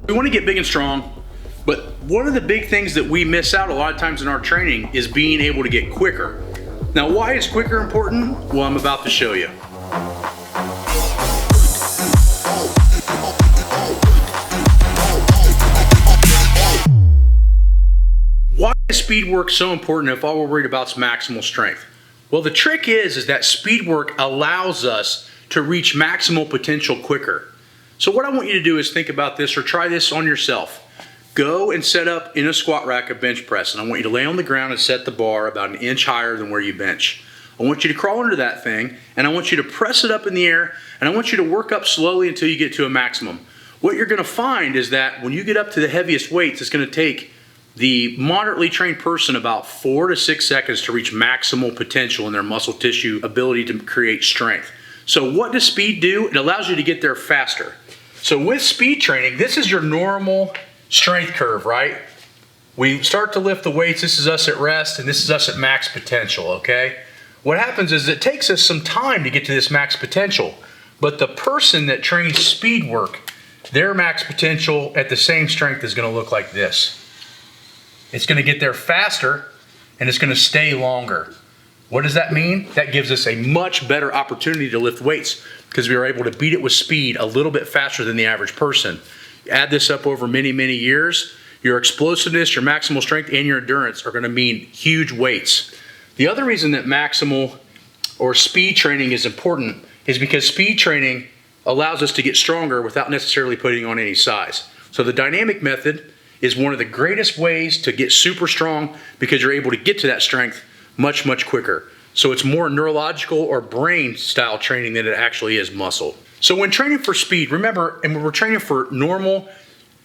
We want to get big and strong, but one of the big things that we miss out a lot of times in our training is being able to get quicker. Now, why is quicker important? Well, I'm about to show you. Why is speed work so important if all we're worried about is maximal strength? Well, the trick is that speed work allows us to reach maximal potential quicker. So what I want you to do is think about this, or try this on yourself. Go and set up in a squat rack a bench press, and I want you to lay on the ground and set the bar about an inch higher than where you bench. I want you to crawl under that thing, and I want you to press it up in the air, and I want you to work up slowly until you get to a maximum. What you're going to find is that when you get up to the heaviest weights, it's going to take the moderately trained person about 4 to 6 seconds to reach maximal potential in their muscle tissue ability to create strength. So what does speed do? It allows you to get there faster. So with speed training, this is your normal strength curve, right? We start to lift the weights, this is us at rest, and this is us at max potential, okay? What happens is it takes us some time to get to this max potential, but the person that trains speed work, their max potential at the same strength is going to look like this. It's going to get there faster, and it's going to stay longer. What does that mean? That gives us a much better opportunity to lift weights because we are able to beat it with speed a little bit faster than the average person. Add this up over many, many years, your explosiveness, your maximal strength, and your endurance are going to mean huge weights. The other reason that maximal or speed training is important is because speed training allows us to get stronger without necessarily putting on any size. So the dynamic method is one of the greatest ways to get super strong because you're able to get to that strength much, much quicker. So it's more neurological or brain style training than it actually is muscle. So when training for speed, remember, and when we're training for normal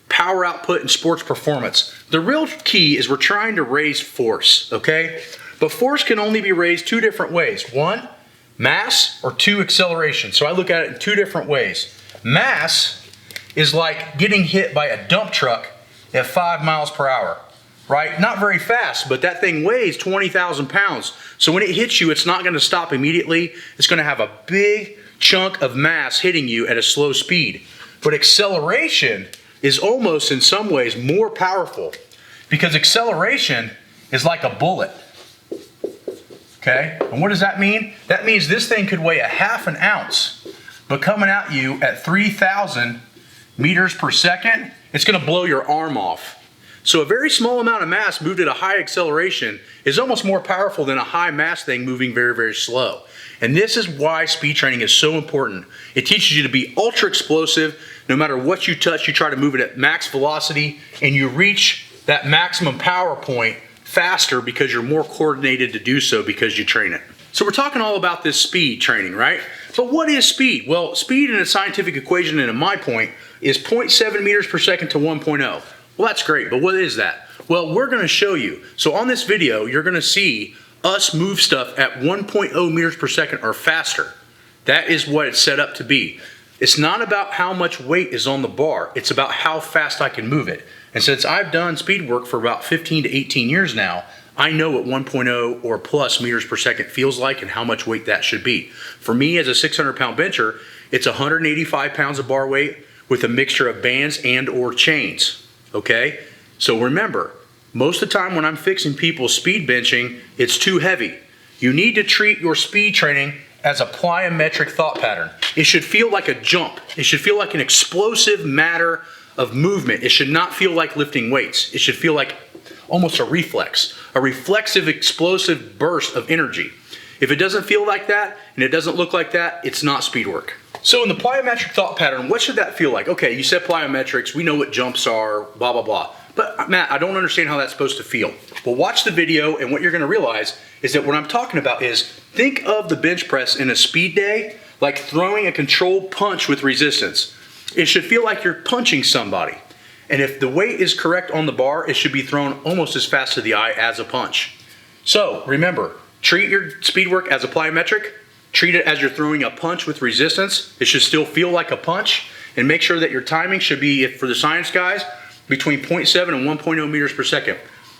power output and sports performance, the real key is we're trying to raise force, okay? But force can only be raised 2 different ways. 1, mass, or 2, acceleration. So I look at it in 2 different ways. Mass is like getting hit by a dump truck at 5 miles per hour. Right? Not very fast, but that thing weighs 20,000 pounds. So when it hits you, it's not going to stop immediately. It's going to have a big chunk of mass hitting you at a slow speed. But acceleration is almost in some ways more powerful because acceleration is like a bullet. Okay? And what does that mean? That means this thing could weigh a half an ounce, but coming at you at 3,000 meters per second, it's going to blow your arm off. So a very small amount of mass moved at a high acceleration is almost more powerful than a high mass thing moving very, very slow. And this is why speed training is so important. It teaches you to be ultra explosive. No matter what you touch, you try to move it at max velocity, and you reach that maximum power point faster because you're more coordinated to do so because you train it. So we're talking all about this speed training, right? But what is speed? Well, speed in a scientific equation, and in my point, is 0.7 meters per second to 1.0. Well, that's great, but what is that? Well, we're going to show you. So on this video, you're going to see us move stuff at 1.0 meters per second or faster. That is what it's set up to be. It's not about how much weight is on the bar. It's about how fast I can move it. And since I've done speed work for about 15 to 18 years now, I know what 1.0 or plus meters per second feels like and how much weight that should be. For me, as a 600-pound bencher, it's 185 pounds of bar weight with a mixture of bands and or chains. Okay, so remember, most of the time when I'm fixing people's speed benching, it's too heavy. You need to treat your speed training as a plyometric thought pattern. It should feel like a jump. It should feel like an explosive matter of movement. It should not feel like lifting weights. It should feel like almost a reflex, a reflexive, explosive burst of energy. If it doesn't feel like that and it doesn't look like that, it's not speed work. So in the plyometric thought pattern, what should that feel like? Okay, you said plyometrics, we know what jumps are, blah, blah, blah. But Matt, I don't understand how that's supposed to feel. Well, watch the video, and what you're gonna realize is that what I'm talking about is, think of the bench press in a speed day like throwing a controlled punch with resistance. It should feel like you're punching somebody. And if the weight is correct on the bar, it should be thrown almost as fast to the eye as a punch. So remember, treat your speed work as a plyometric. Treat it as you're throwing a punch with resistance. It should still feel like a punch. And make sure that your timing should be, for the science guys, between 0.7 and 1.0 meters per second.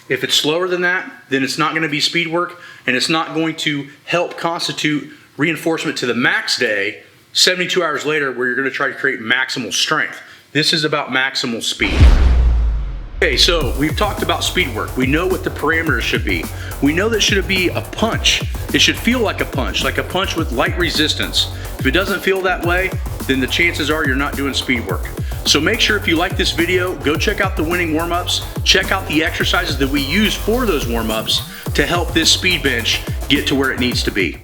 If it's slower than that, then it's not going to be speed work, and it's not going to help constitute reinforcement to the max day 72 hours later where you're going to try to create maximal strength. This is about maximal speed. Okay, so we've talked about speed work. We know what the parameters should be. We know that should be a punch. It should feel like a punch with light resistance. If it doesn't feel that way, then the chances are you're not doing speed work. So make sure if you like this video, go check out the Wenning warm-ups, check out the exercises that we use for those warm-ups to help this speed bench get to where it needs to be.